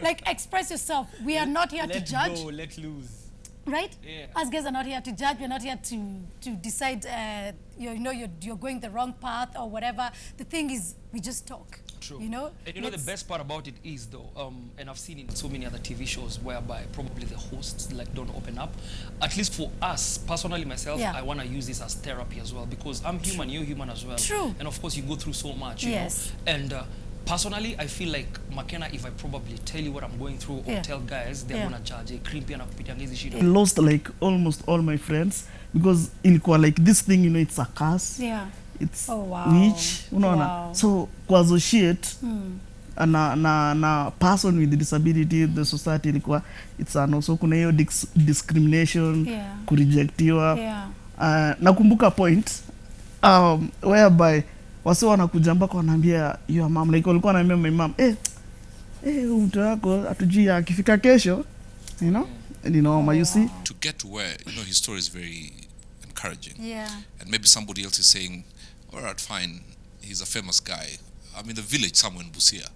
Like, express yourself. We are not here to judge. Let go, let loose. Right? Yeah. Us guys are not here to judge. We're not here to decide, you're going the wrong path or whatever. The thing is, we just talk. True. You know? And you know the best part about it is though, and I've seen in so many other TV shows whereby probably the hosts like don't open up. At least for us, personally myself, I want to use this as therapy as well because I'm human, you're human as well. True. And of course you go through so much, you know. And personally, I feel like Makena, if I probably tell you what I'm going through or tell guys, they're gonna judge. I lost like almost all my friends because ilikuwa like this thing, you know, it's a curse. Yeah. It's witch, unaona. So kwa associate na person with disability, the society ilikuwa it's also kuna hiyo discrimination, kurejectiwa. Nakumbuka point whereby wase wanakuja mpaka wanaambia your mom, like walikuwa wanaambia my mom, mtu wako atujui akifika kesho, you know. And you know, you see, to get to where, you know, his story is very encouraging. And maybe somebody else is saying, all right, fine, he's a famous guy. I'm in the village somewhere in Busia.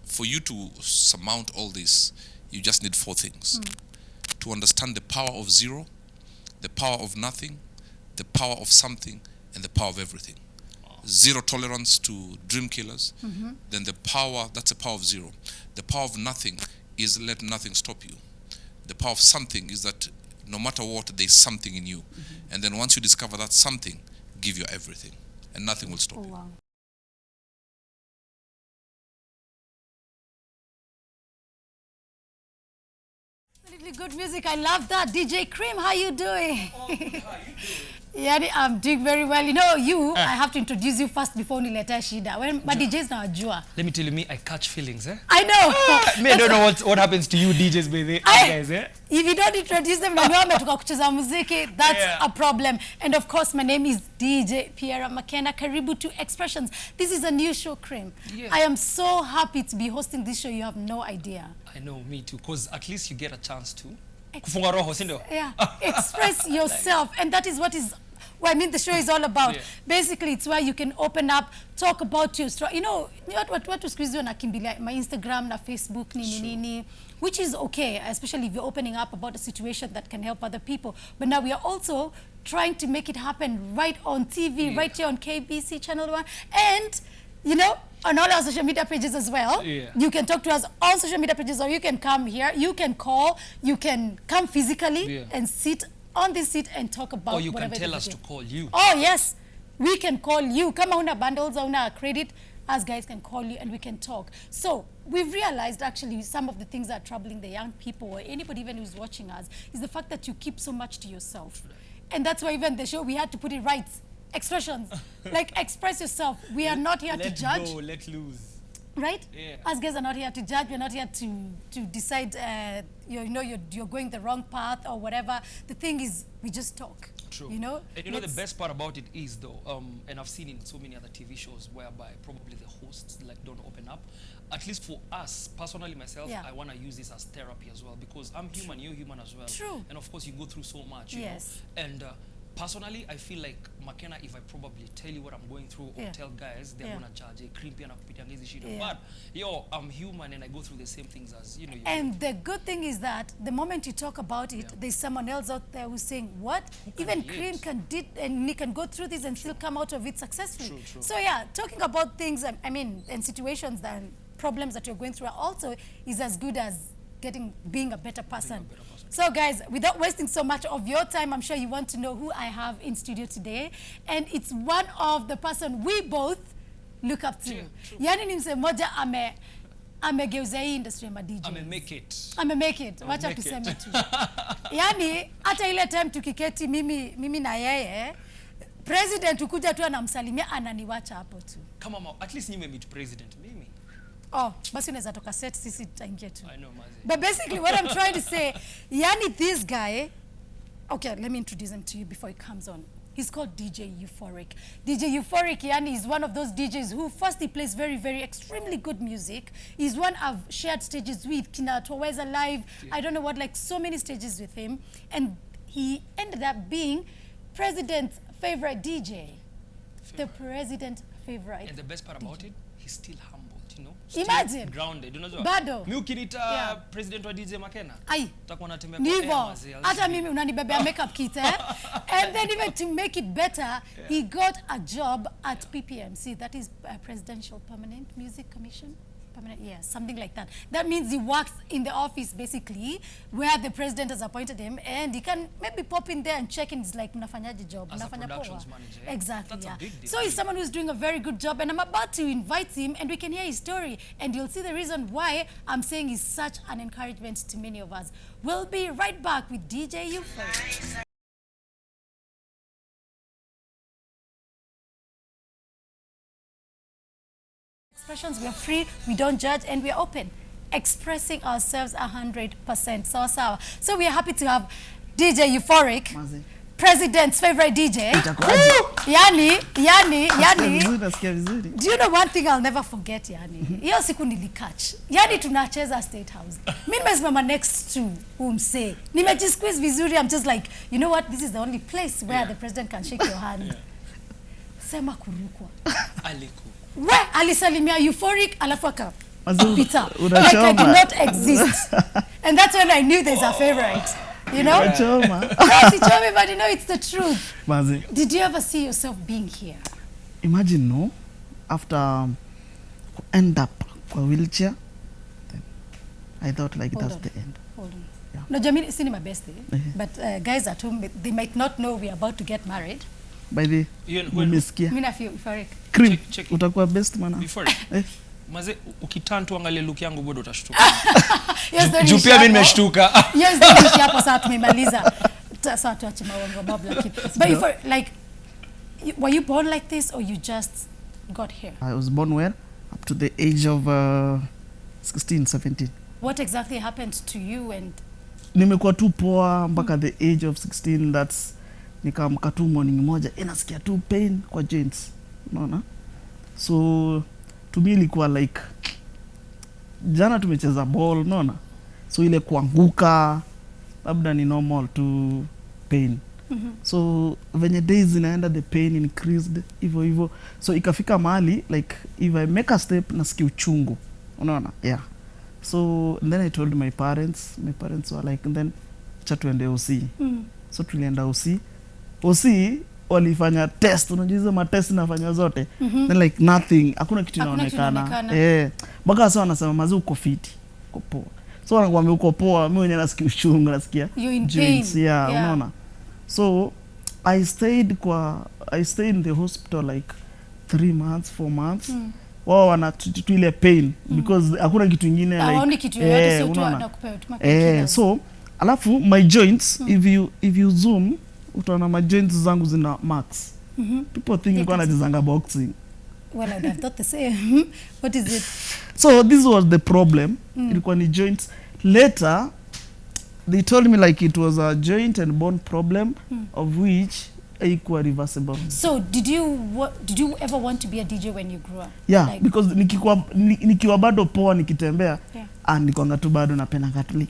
For you to surmount all this, you just need 4 things. To understand the power of zero, the power of nothing, the power of something, and the power of everything. Zero tolerance to dream killers. Then the power, that's the power of zero. The power of nothing is let nothing stop you. The power of something is that no matter what, there's something in you. And then once you discover that something, give your everything. And nothing will stop you. Wow. Good music. I love that. DJ Creame, how you doing? How you doing? Yeah, I'm doing very well. You know, I have to introduce you first before nileta shida. When my DJs now jua. Let me tell you, I catch feelings, eh? I know. Me, I don't know what happens to you DJs, baby. Guys, eh? If you don't introduce them, that's a problem. And of course, my name is DJ Pierra Makena. Karibu to Expressions. This is a new show, Creame. I am so happy to be hosting this show. You have no idea. I know, me too. Because at least you get a chance to express yourself. And that is what is I mean the show is all about. Basically, it's where you can open up, talk about your story. You know what to squeeze on Akimbilia, my Instagram, na Facebook, nini, which is okay, especially if you're opening up about a situation that can help other people. But now we are also trying to make it happen right on TV, right here on KBC Channel 1, and you know, on all our social media pages as well. You can talk to us on social media pages, or you can come here, you can call, you can come physically and sit on this seat and talk about whatever. Or you can tell us to call you. Oh yes, we can call you. Come on, bundles, on our credit, us guys can call you and we can talk. So we've realized actually some of the things that are troubling the young people or anybody even who's watching us is the fact that you keep so much to yourself. And that's why even the show, we had to put it right. Expressions. Like, express yourself. We are not here to judge. Let go, let loose. Right? Us guys are not here to judge. We're not here to decide, you're going the wrong path or whatever. The thing is, we just talk. True. You know? And you know the best part about it is though, and I've seen in so many other TV shows whereby probably the hosts like don't open up. At least for us, personally myself, I want to use this as therapy as well because I'm human, you're human as well. True. And of course you go through so much, you know. And personally, I feel like Makena, if I probably tell you what I'm going through or tell guys, they're gonna judge. Creame, but I'm human and I go through the same things as you know. And the good thing is that the moment you talk about it, there's someone else out there who's saying, "What? Even Creame can go through this and still come out of it successfully." True. So yeah, talking about things, I mean, and situations that problems that you're going through also is as good as being a better person. So guys, without wasting so much of your time, I'm sure you want to know who I have in studio today. And it's one of the person we both look up to. Yani ni mse moja amegeuza hii industry ma DJ. Make it. Wacha tuseme tu. Yani hata ile time tukiketi mimi na yeye, president ukuja tu anamsalimia ananiwacha hapo tu. Kama at least you meet president mimi. Oh, basi unaweza toka set sisi tutaingia tu. I know, Mazi. But basically what I'm trying to say, yani this guy, okay, let me introduce him to you before he comes on. He's called DJ Euphoric. DJ Euphoric, yani, is one of those DJs who first he plays very, very extremely good music. He's one I've shared stages with, Kina Twaweza Live, I don't know what, like so many stages with him. And he ended up being President's favorite DJ. The President's favorite. And the best part about it, he's still humbled. you know, Imagine. grounded. Unajua? Bado. Mimi ukinita president wa DJ Makena. Ai. Utakuwa natembea kwa Nivo. Hata mimi unanibebea makeup kit And then even to make it better, he got a job at PPMC, that is Presidential Permanent Music Commission. Yeah, something like that. That means he works in the office basically where the president has appointed him, and he can maybe pop in there and check in. It's like mnafanyaje job, as a productions manager. Exactly. That's a big deal. So he's someone who's doing a very good job, and I'm about to invite him and we can hear his story, and you'll see the reason why I'm saying he's such an encouragement to many of us. We'll be right back with DJ Euphoric. Expressions, we are free, we don't judge, and we are open, expressing ourselves 100%. So we are happy to have DJ Euphoric, President's favorite DJ. Yani. Do you know one thing I'll never forget, Yani? Hiyo siku nilikatch. Yani tunacheza State House. Mimi nimesimama next to umse. Nimejisqueeze vizuri. I'm just like, you know what? This is the only place where the president can shake your hand. Sema kurukwa. Aliku. We alisalimia Euphoric alafu akapita. Like I do not exist. And that's when I knew there's a favorite. You know? No, she told me, but you know, it's the truth. Mazi. Did you ever see yourself being here? Imagine, no? After end up kwa wheelchair, then I thought like that's the end. Hold on. Yeah. No, Jamil, it's my birthday. But guys at home, they might not know we're about to get married. By the umesikia. Mimi na Euphoric. Creame, utakuwa best mana. Before Maze ukiturn tu angalia look yangu bado utashtuka. Juu pia mimi nimeshtuka. Yes, ndio hapo sasa tumemaliza. Sasa tuache mawango babla lakini. But Euphoric, like, were you born like this or you just got here? I was born where? Up to the age of 16, 17. What exactly happened to you and nimekuwa tu poa mpaka the age of 16, that's nikamka tu morning moja nasikia tu pain kwa joints, unaona. So to me ilikuwa like jana tumecheza ball, unaona, so ile kuanguka labda ni normal to pain. So venye days zinaenda the pain increased hivyo, so ikafika mahali like if I make a step nasikia uchungu, unaona. Yeah, so then I told my parents were like, and then cha tuende OC. So tulienda OC walifanya test, unajua hizo matest nafanya zote. Then like nothing, hakuna kitu inaonekana. Baka sasa wanasema mazi uko fit, uko poa. So wanakuambia uko poa, mimi mwenyewe nasikia uchungu, nasikia joints, unaona. So I stayed in the hospital like 3 months, 4 months. Wao wanatutu ile pain because hakuna kitu kingine like kitu yote sio tu anakupa so alafu my joints, if you zoom utaona my joints zangu zina marks. People think niko najizanga boxing. Well, I have thought the same. What is it? So this was the problem. Ilikuwa ni joints. Later they told me like it was a joint and bone problem of which haikuwa reversible. So did you ever want to be a DJ when you grew up? Yeah, like, because nikiwa bado poa nikitembea, nilikuanga tu bado napenda Catholic.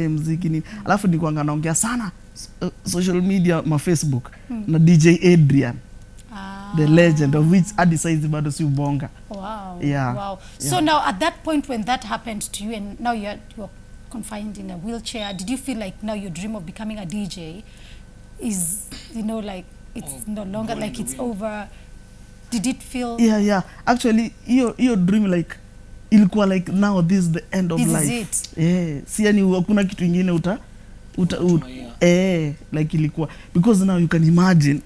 Muziki ni. Alafu nilikuanga naongea sana social media, ma Facebook na DJ Adrian. The legend of which hadi size bado si ubonga. Wow. Yeah. Wow. So now at that point when that happened to you and now you're confined in a wheelchair, did you feel like now your dream of becoming a DJ is, you know, like it's no longer like it's over? Did it feel? Yeah. Actually, your dream like ilikuwa like now this is the end of this life. Is it? Si yani hakuna kitu kingine like ilikuwa because now you can imagine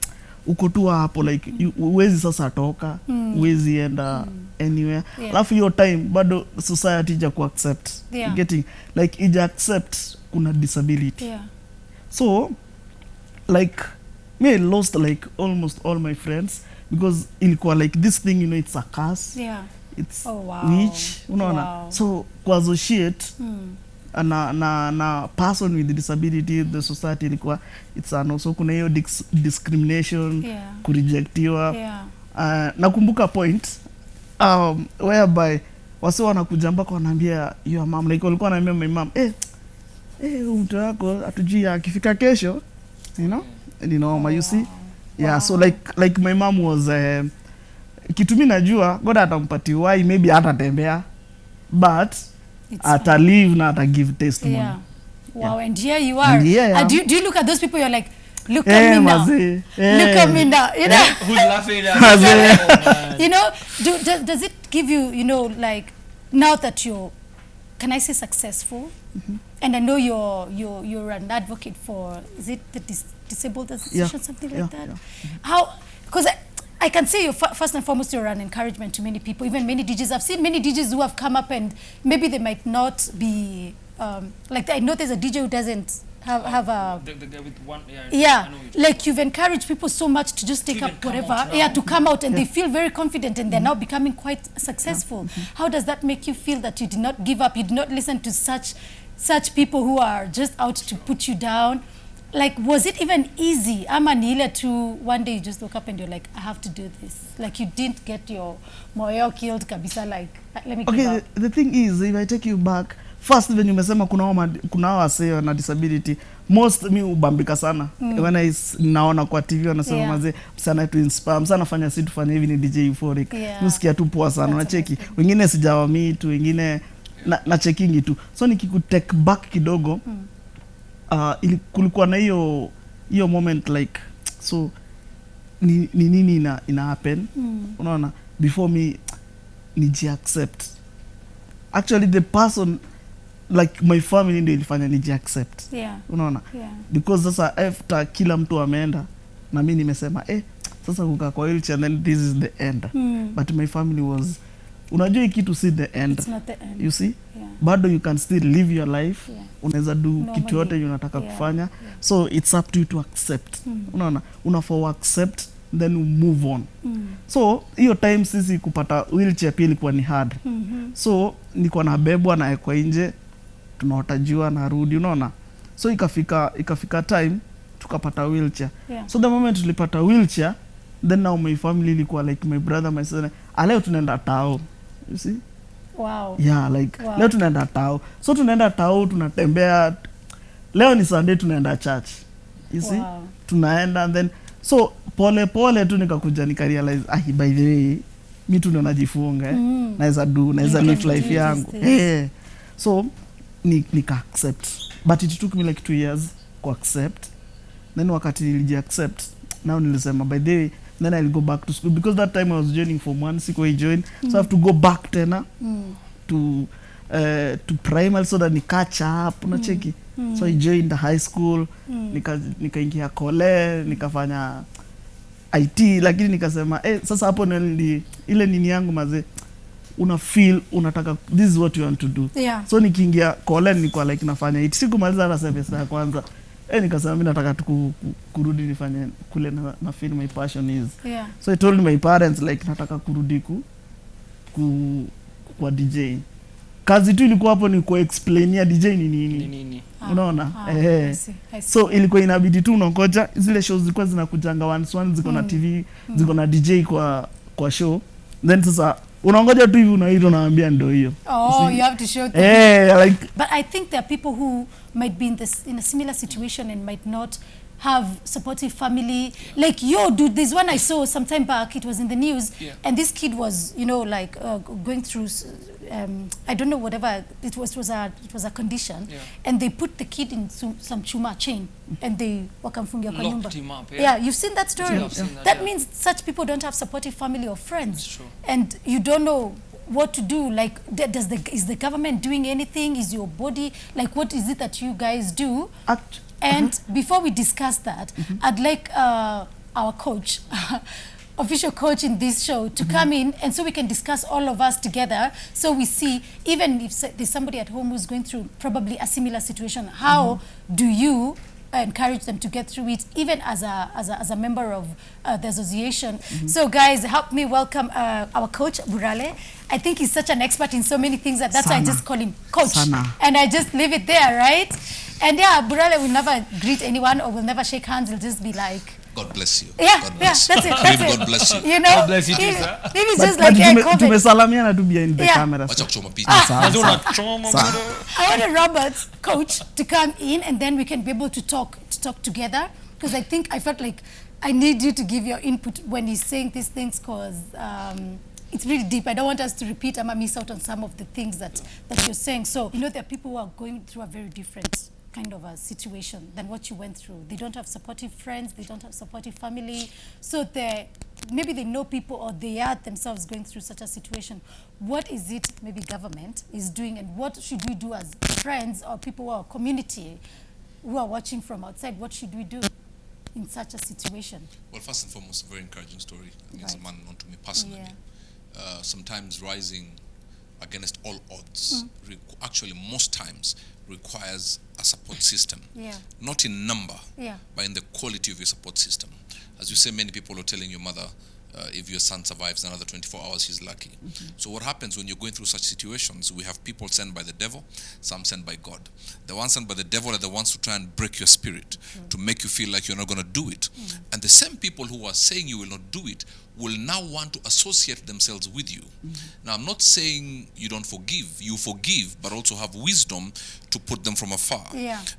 uko tu hapo like uwezi sasa toka, uwezi enda anywhere. Alafu your time bado society ija ku accept getting like ija accept kuna disability. So like me I lost like almost all my friends because ilikuwa like this thing, you know, it's a curse. It's which unaona. So kwa associate na person with disability, the society ilikuwa it's also kuna hiyo discrimination, kurejectiwa. Nakumbuka point whereby wase wanakuja mpaka wanaambia your mom, like walikuwa wanaambia my mom, mtu wako atujui akifika kesho, you know, you see. So like my mom was kitu mimi najua God atampatia why, maybe hatatembea but atalive na ata give testimony. Yeah. Wow, and here you are. Yeah. Do you look at those people, you're like, look at me now. Look at me now. You know? Who's laughing at you know, does it give you, you know, like, now that you're, can I say successful? And I know you're an advocate for, is it the disabled association, something like that? How, because I can say you first and foremost you're an encouragement to many people, even many DJs. I've seen many DJs who have come up and maybe they might not be, like I know there's a DJ who doesn't have a... The guy with one... Yeah, like you've encouraged people so much to just take up whatever, to come out, and they feel very confident and they're now becoming quite successful. How does that make you feel that you did not give up, you did not listen to such people who are just out to put you down? Like, was it even easy? Amanila to one day you just woke up and you're like, I have to do this. Like, you didn't get your moyo killed kabisa, like, let me give up. The thing is, if I take you back, first when you umesema kuna wase na disability, most mi ubambika sana. When I naona kwa TV wanasema maze msana to inspire, msana fanya si tufanye hivi ni DJ Euphoric. Nusikia tu poa sana, unacheki. Wengine sijawa meet, wengine na checking tu. So nikiku take back kidogo, kulikuwa na hiyo moment like, so ni nini ina happen, unaona, before me niji accept. Actually the person, like my family ndio ilifanya niji accept, unaona, because sasa after kila mtu ameenda na mimi nimesema sasa kukaa kwa wheelchair and then this is the end. But my family was, unajua kitu si the end. It's not the end. You see? Bado you can still live your life. Unaweza do kitu yote unataka kufanya. So it's up to you to accept. Unaona, unafaa accept then move on. So hiyo time sisi kupata wheelchair pia ilikuwa ni hard. So nilikuwa nabebwa na ekwa nje, tunaotajua na rudi, unaona. So ikafika time tukapata wheelchair. So the moment tulipata wheelchair, then now my family ilikuwa like my brother, my sister, leo tunaenda tao. You see? Wow. Yeah, like leo tunaenda tao. So tunaenda tao, tunatembea. Leo ni Sunday, tunaenda church. You see? Tunaenda and then so pole tu nikakuja nikarealize by the way mimi tu ndo najifunga naweza live life yangu. So nika accept, but it took me like 2 years to accept. Then wakati niliji accept, now nilisema by the way, then I'll go back to school because that time I was joining Form 1, siko join, so I have to go back tena to primary so that ni catch up, unacheki. So I joined the high school, nikaingia kole, nikafanya IT, lakini nikasema sasa hapo ile nini yangu maze, una feel unataka this is what you want to do. So nikiingia kole nilikuwa like nafanya IT, sikumaliza hata semester ya kwanza. Nikasema mimi nataka kurudi nifanye kule na feel my passion is. So I told my parents like nataka kurudi kwa DJ. Kazi tu ilikuwa hapo ni kuexplainia DJ ni nini. Unaona? I see. So ilikuwa inabidi tu unangoja zile shows zilikuwa zinakujanga once ziko na TV, ziko na DJ kwa show. Then sasa unangoja tu hivi unaita unaambia ndio hiyo. You have to show them. Like, but I think there are people who might be in a similar situation and might not have supportive family. Like, dude, this one I saw some time back, it was in the news, and this kid was, you know, like going through I don't know, whatever it was a condition, and they put the kid in some chuma chain and they wakamfungia kwa nyumba. Locked him up. You've seen that story. That means such people don't have supportive family or friends, and you don't know what to do. Like, is the government doing anything? Is your body, like, what is it that you guys do? And before we discuss that, I'd like our coach, official coach in this show, to come in, and so we can discuss all of us together, so we see, even if there's somebody at home who's going through probably a similar situation, how do you encourage them to get through it, even as a member of the association. So guys, help me welcome our coach, Burale. I think he's such an expert in so many things that's why I just call him coach. And I just leave it there, right? And Burale will never greet anyone or will never shake hands. He'll just be like, God bless you. God bless. That's it. God bless you. You know, God bless you too, sir. Maybe just like tumesalamiana tu behind the camera. Wacha kuchoma picha. I want a Robert coach to come in, and then we can be able to talk together, because I felt like I need you to give your input when he's saying these things, because it's really deep. I don't want us to repeat and miss out on some of the things that you're saying. So, you know, there are people who are going through a very different kind of a situation than what you went through. They don't have supportive friends, they don't have supportive family. So maybe they know people, or they are themselves going through such a situation. What is it maybe government is doing, and what should we do as friends or people who are community who are watching from outside? What should we do in such a situation? Well, first and foremost, a very encouraging story. I mean, it's a man known to me personally. Sometimes rising against all odds, actually most times requires a support system. Not in number, but in the quality of your support system. As you say, many people are telling your mother, if your son survives another 24 hours, he's lucky. So what happens when you're going through such situations? We have people sent by the devil, some sent by God. The ones sent by the devil are the ones who try and break your spirit, to make you feel like you're not going to do it. And the same people who are saying you will not do it will now want to associate themselves with you. Now, I'm not saying you don't forgive. You forgive, but also have wisdom to put them from afar.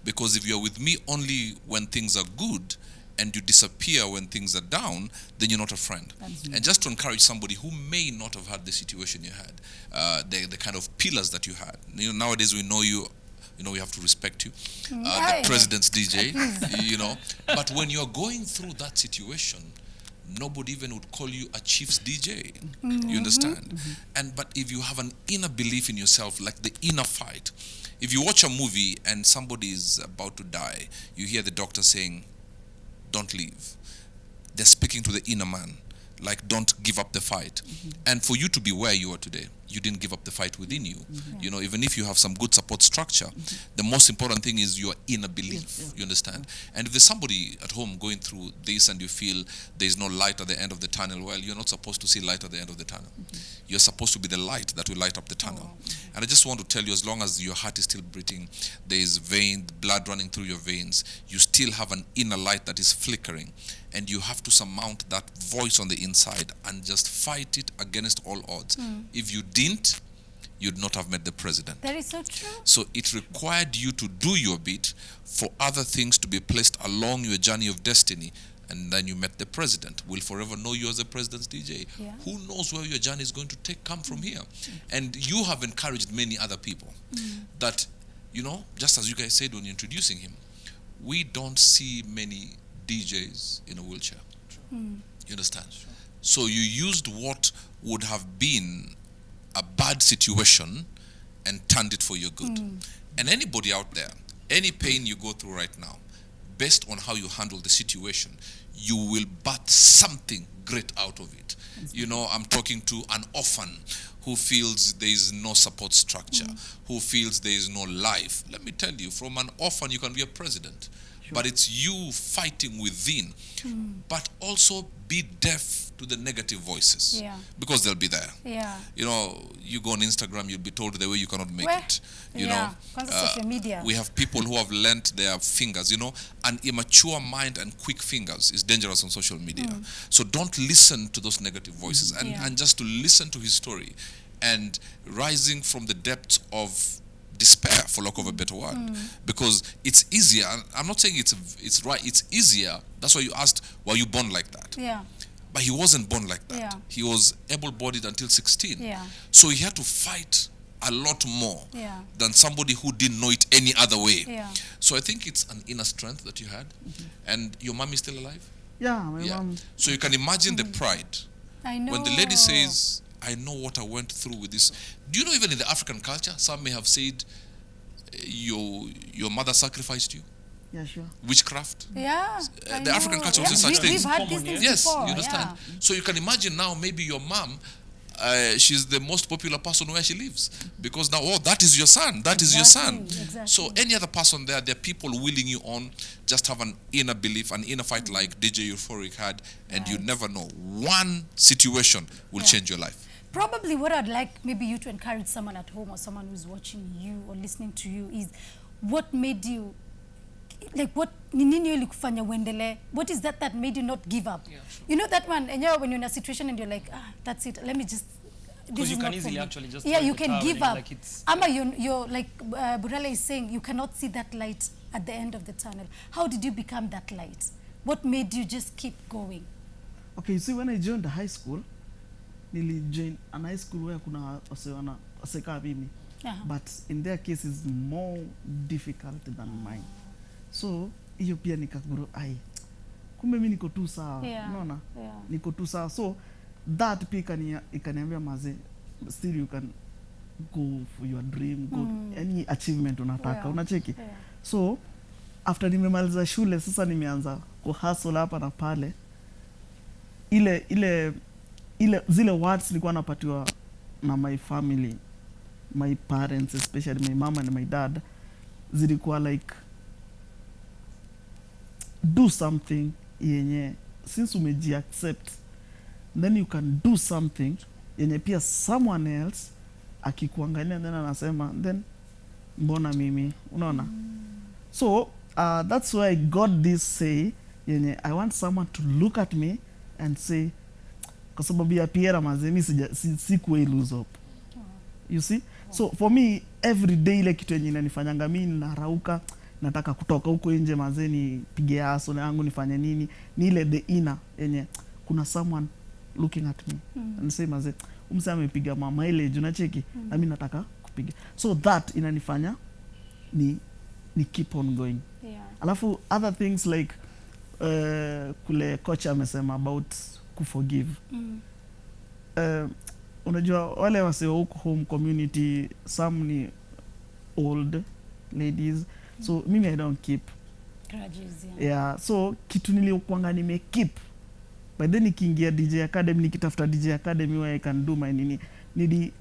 Because if you're with me only when things are good, and you disappear when things are down, then you're not a friend. And just to encourage somebody who may not have had the situation you had, the kind of pillars that you had. You know, nowadays we know you, we have to respect you. The president's DJ, But when you're going through that situation, nobody even would call you a chief's DJ. You understand? But if you have an inner belief in yourself, like the inner fight, if you watch a movie and somebody is about to die, you hear the doctor saying, don't leave. They're speaking to the inner man, like, don't give up the fight. And for you to be where you are today, you didn't give up the fight within you. You know, even if you have some good support structure, the most important thing is your inner belief. You understand? And if there's somebody at home going through this and you feel there's no light at the end of the tunnel, well, you're not supposed to see light at the end of the tunnel. You're supposed to be the light that will light up the tunnel. And I just want to tell you, as long as your heart is still beating, there is blood running through your veins, you still have an inner light that is flickering. And you have to surmount that voice on the inside and just fight it against all odds. If you didn't, you'd not have met the president. That is so true. So it required you to do your bit for other things to be placed along your journey of destiny. And then you met the president. We'll forever know you as the president's DJ. Who knows where your journey is going to come from here? And you have encouraged many other people that, just as you guys said when you're introducing him, we don't see many DJs in a wheelchair. You understand? So you used what would have been a bad situation and turned it for your good. And anybody out there, any pain you go through right now, based on how you handle the situation, you will birth something great out of it. I'm talking to an orphan who feels there is no support structure, who feels there is no life. Let me tell you, from an orphan you can be a president. But it's you fighting within. But also be deaf to the negative voices. Because they'll be there. You go on Instagram, you'll be told the way you cannot make it. Social media. We have people who have lent their fingers. An immature mind and quick fingers is dangerous on social media. So don't listen to those negative voices. And just to listen to his story. And rising from the depths of despair, for lack of a better word, because it's easier. I'm not saying it's right. It's easier. That's why you asked, were you born like that? But he wasn't born like that. He was able-bodied until 16. So he had to fight a lot more than somebody who didn't know it any other way. So I think it's an inner strength that you had. And your mom is still alive? Yeah, my mom. So you can imagine the pride. I know. When the lady says, I know what I went through with this. Do you know, even in the African culture, some may have said, your mother sacrificed you? Yeah, sure. Witchcraft? Yeah. The African culture was such things. We've had these things before. You understand? So you can imagine now, maybe your mom, she's the most popular person where she lives. Because now, that is your son. That is your son. Exactly. So any other person there are people willing you on, just have an inner belief, an inner fight like DJ Euphoric had, and you never know. One situation will change your life. Probably what I'd like maybe you to encourage someone at home or someone who's watching you or listening to you is, what made you, like, what is that made you not give up? You know that one, and when you're in a situation and you're like, that's it, let me just, because you can easily actually just you can give up. Like it's you're like Burale is saying, you cannot see that light at the end of the tunnel. How did you become that light? What made you just keep going? Okay, you see, when I joined the high school, nili join an high school where kuna waseka mimi. But in their case is more difficult than mine. So hiyo pia nikaguru kumbe mimi niko tu sawa, unaona? Niko tu sawa. So that pia ikaniambia maze, still you can go for your dream, go any achievement unataka, unacheki. So after nimemaliza shule sasa nimeanza kuhustle hapa na pale. Ile zile words nilikuwa napatiwa na my family, my parents, especially my mom and my dad, zilikuwa like, do something yenye since umeji accept, then you can do something yenye pia someone else akikuangalia then anasema then mbona mimi, unaona? So that's why I got this say yenye I want someone to look at me and say, kwa sababu ya Pierra mazemi sikuwa lose hope. You see? So for me every day ile kitu yenye inanifanyanga mimi narauka, nataka kutoka huko nje mazeni pige aso yangu nifanye nini, ni ile the inner yenye kuna someone looking at me and say maze umse amepiga mileage, unacheki, na mimi nataka kupiga. So that inanifanya ni keep on going. Alafu other things like kule coach amesema about kuforgive. Unajua wale wase huko home community, some ni old ladies, so mimi I don't keep grudges. So kitu niliokuanga nime keep, but then nikiingia DJ Academy, nikitafuta DJ Academy where I can do my nili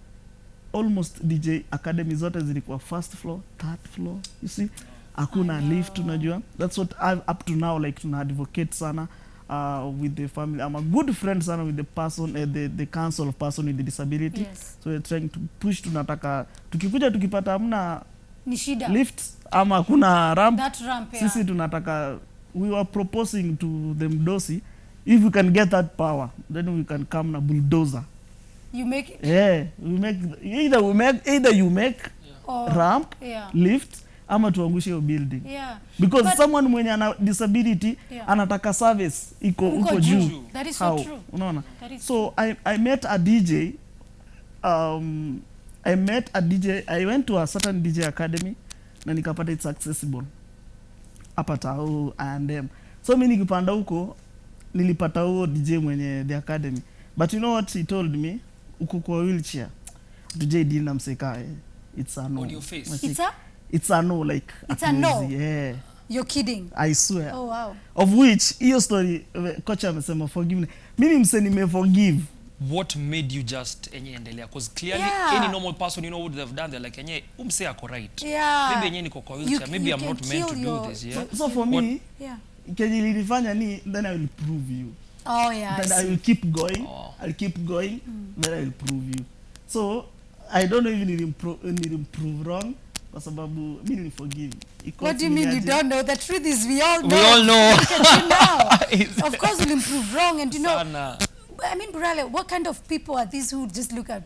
almost DJ Academy zote zilikuwa first floor, third floor, you see, hakuna lift, unajua. That's what I've up to now like tuna advocate sana with the family. I'm a good friend sana with the person, the council of person with the disability. So we're trying to push, tunataka tukikuja tukipata hamna ni shida lift ama kuna ramp, that ramp, sisi tunataka, we were proposing to them Dosi, if we can get that power then we can come na bulldozer, you make it. We make either you make ramp, lift ama tuangushe hiyo building. Because but someone mwenye ana disability anataka service iko juu. That is so true. Unaona? So I met a DJ, I went to a certain DJ Academy na nikapata it's accessible hapa tao and them. So mimi nikipanda huko nilipata huo DJ mwenye the academy, but you know what he told me, uko kwa wheelchair DJ deal na mseka, it's a no on your face. It's a no, like it's a no. Yeah, you're kidding, I swear. Oh wow. Of which hiyo story coach amesema forgive, mimi mse nime forgive. What made you just endelea? Because clearly any normal person, you know, would have done that, like umse ako right, maybe niko kwa wheelchair, maybe I'm not meant to do this. So for me kenye nilifanya ni then I will prove you. Then I will keep going. I'll keep going. Then I will prove you. So I don't know if need improve wrong, kwa sababu mimi ni forgive. What do you mean you don't know? The truth is we all know. We all know. Look at you now. Of course we'll improve wrong, and you know, I mean, Burale, what kind of people are these who just look at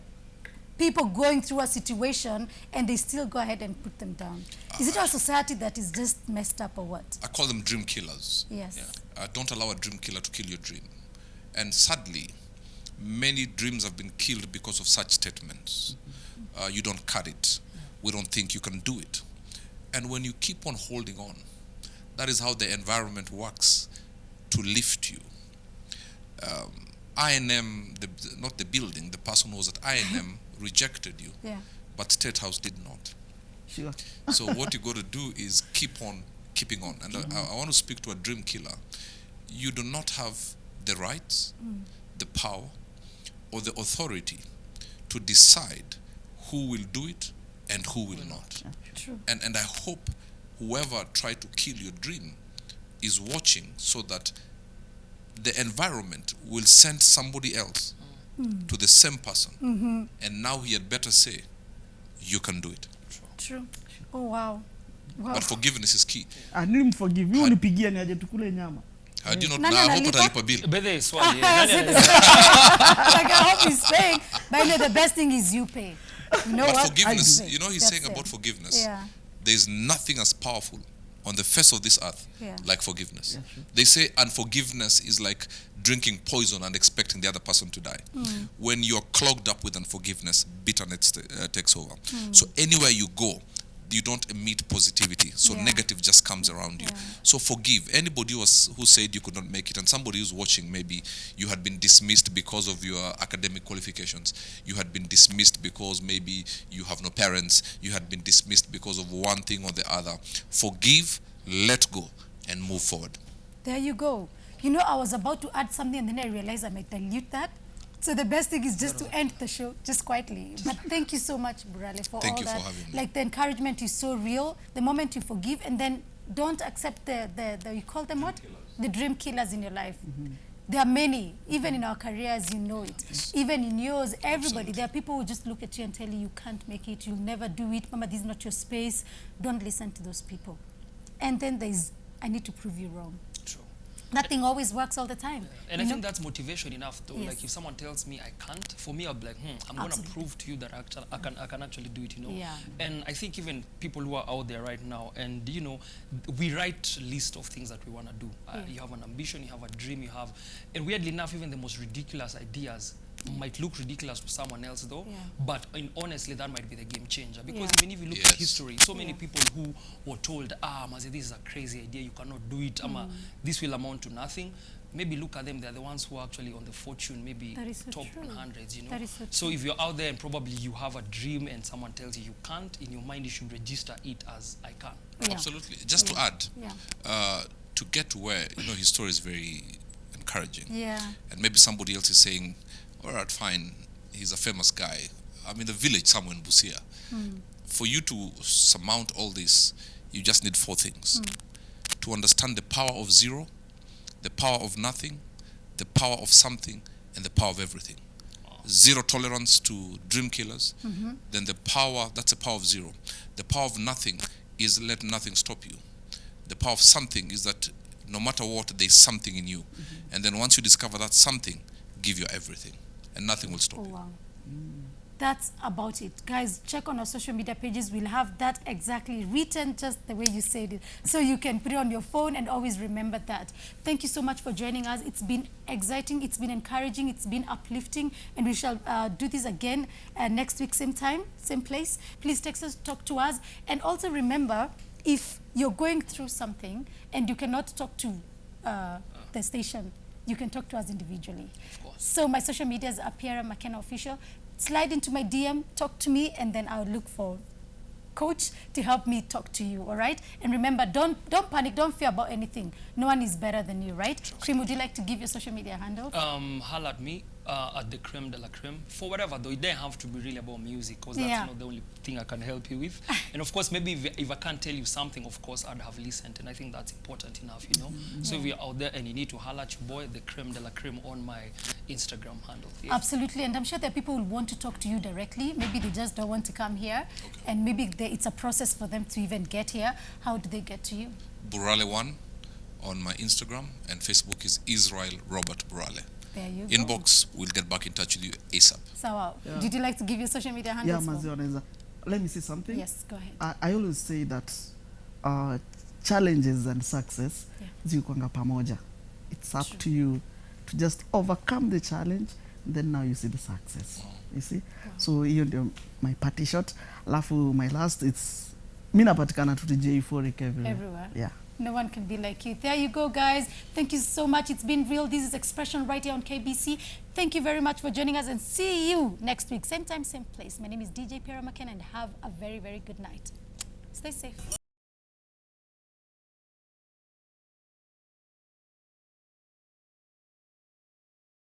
people going through a situation and they still go ahead and put them down? Is it our society that is just messed up or what? I call them dream killers. Yes. Don't allow a dream killer to kill your dream. And sadly, many dreams have been killed because of such statements. You don't cut it. We don't think you can do it. And when you keep on holding on, that is how the environment works to lift you. INM, not the building, the person who was at INM rejected you, but State House did not. Sure. So what you got to do is keep on keeping on. And I want to speak to a dream killer. You do not have the rights, the power, or the authority to decide who will do it and who will not. True. And I hope whoever tried to kill your dream is watching, so that the environment will send somebody else to the same person. And now he had better say, you can do it. True. Oh wow. But forgiveness is key. Anim forgive you, unipigia ni aje tukule nyama. How do you not? I hope utalipa bill. Bede swali. Like I hope he's paying. But the best thing is you pay. You know but what? Forgiveness, you know, he's saying about forgiveness. Yeah. There's nothing as powerful on the face of this earth like forgiveness. They say unforgiveness is like drinking poison and expecting the other person to die. When you're clogged up with unforgiveness, bitterness takes over. So anywhere you go, you don't emit positivity, so negative just comes around you. So forgive anybody who said you could not make it, and somebody who's watching, maybe you had been dismissed because of your academic qualifications, you had been dismissed because maybe you have no parents, you had been dismissed because of one thing or the other. Forgive, let go, and move forward. There you go. You know, I was about to add something and then I realized I might dilute that. So the best thing is just to end the show just quietly. But thank you so much, Burale, for all that. Thank you for having me. Like, the encouragement is so real. The moment you forgive, and then don't accept the you call them what? The dream killers in your life. There are many, even in our careers, you know it. Yes. Even in yours, everybody. There are people who just look at you and tell you can't make it, you'll never do it, Mama, this is not your space. Don't listen to those people. And then there's, I need to prove you wrong. Nothing always works all the time. And I think that's motivation enough, though. Like, if someone tells me I can't, for me, I'll be like, I'm going to prove to you that I can actually do it, you know. And I think even people who are out there right now, and, you know, we write a list of things that we want to do. You have an ambition, you have a dream, you have... And weirdly enough, even the most ridiculous ideas might look ridiculous to someone else, though, but honestly, that might be the game changer. Because even if you look at history, so many people who were told, Mazi, this is a crazy idea, you cannot do it, this will amount to nothing. Maybe look at them, they're the ones who are actually on the fortune, maybe top 100s, you know. So if you're out there and probably you have a dream and someone tells you you can't, in your mind you should register it as I can. Absolutely. Just to add, to get to where, you know, his story is very encouraging. And maybe somebody else is saying, all right, fine, he's a famous guy. I'm in the village somewhere in Busia. For you to surmount all this, you just need 4 things. To understand the power of zero, the power of nothing, the power of something, and the power of everything. Zero tolerance to dream killers. Then the power, that's the power of zero. The power of nothing is let nothing stop you. The power of something is that no matter what, there's something in you. And then once you discover that something, give you everything. And nothing will stop you. Wow. That's about it. Guys, check on our social media pages. We'll have that exactly written just the way you said it. So you can put it on your phone and always remember that. Thank you so much for joining us. It's been exciting. It's been encouraging. It's been uplifting. And we shall do this again next week, same time, same place. Please text us, talk to us. And also remember, if you're going through something and you cannot talk to the station, you can talk to us individually. So my social medias are Pierra Makena Official. Slide into my DM, talk to me, and then I'll look for coach to help me talk to you, all right? And remember, don't panic, don't fear about anything. No one is better than you, right? Creame, would you like to give your social media handle? Holla at me at the Creame de la Creame. For whatever, though, it doesn't have to be really about music, because that's not the only thing I can help you with. And of course, maybe if I can't tell you something, of course, I'd have listened, and I think that's important enough, you know? So if you're out there and you need to holla at your boy, the Creame de la Creame on my Instagram handle. Absolutely, and I'm sure that people will want to talk to you directly. Maybe they just don't want to come here, and maybe it's a process for them to even get here. How do they get to you? Burale1 on my Instagram, and Facebook is Israel Robert Burale. There you go. Inbox, we'll get back in touch with you ASAP. So, did you like to give your social media handles? Yeah, Mazi, let me say something. Yes, go ahead. I always say that challenges and success zikuanga pamoja. It's up to you to just overcome the challenge, then now you see the success. You see? So hiyo ndio my party shot. Alafu my last, it's mimi napatikana tu Euphoric everywhere. Yeah. No one can be like you. There you go, guys. Thank you so much. It's been real. This is Expression right here on KBC. Thank you very much for joining us, and see you next week. Same time, same place. My name is DJ Pierra Makena, and have a very, very good night. Stay safe.